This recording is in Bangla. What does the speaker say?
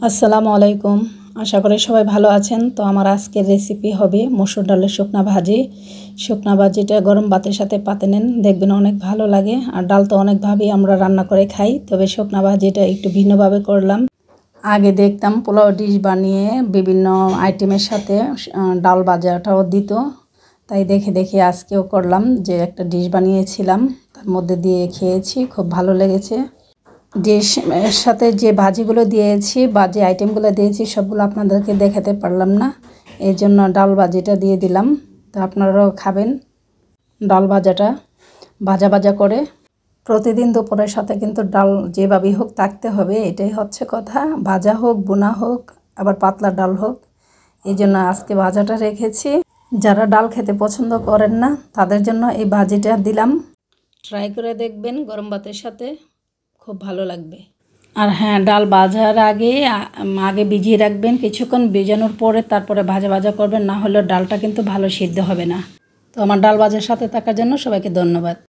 আসসালামু আলাইকুম। আশা করি সবাই ভালো আছেন। তো আমার আজকের রেসিপি হবে মসুর ডালের শুকনা ভাজি। শুকনা ভাজিটা গরম ভাতের সাথে পাতে নেন, দেখবেন অনেক ভালো লাগে। আর ডাল তো অনেকভাবেই আমরা রান্না করে খাই, তবে শুকনা ভাজিটা একটু ভিন্নভাবে করলাম। আগে দেখতাম পোলাও ডিশ বানিয়ে বিভিন্ন আইটেমের সাথে ডাল ভাজাটাও দিত, তাই দেখে দেখে আজকেও করলাম, যে একটা ডিশ বানিয়েছিলাম, তার মধ্যে দিয়ে খেয়েছি, খুব ভালো লেগেছে। ডিশ এর সাথে যে ভাজিগুলো দিয়েছি বা যে আইটেমগুলো দিয়েছি সবগুলো আপনাদেরকে দেখাতে পারলাম না, এই জন্য ডাল ভাজিটা দিয়ে দিলাম। তো আপনারাও খাবেন ডাল ভাজাটা ভাজা ভাজা করে। প্রতিদিন দুপুরের সাথে কিন্তু ডাল যেভাবেই হোক থাকতে হবে, এটাই হচ্ছে কথা। ভাজা হোক, বোনা হোক, আবার পাতলা ডাল হোক, এই জন্য আজকে ভাজাটা রেখেছি। যারা ডাল খেতে পছন্দ করেন না তাদের জন্য এই ভাজিটা দিলাম। ট্রাই করে দেখবেন, গরম ভাতের সাথে খুব ভালো লাগবে। আর হ্যাঁ, ডাল ভাজার আগে আগে ভিজিয়ে রাখবেন, কিছুক্ষণ ভিজানোর পরে তারপরে ভাজা ভাজা করবেন, না হলে ডালটা কিন্তু ভালো সিদ্ধ হবে না। তো আমার ডাল ভাজার সাথে থাকার জন্য সবাইকে ধন্যবাদ।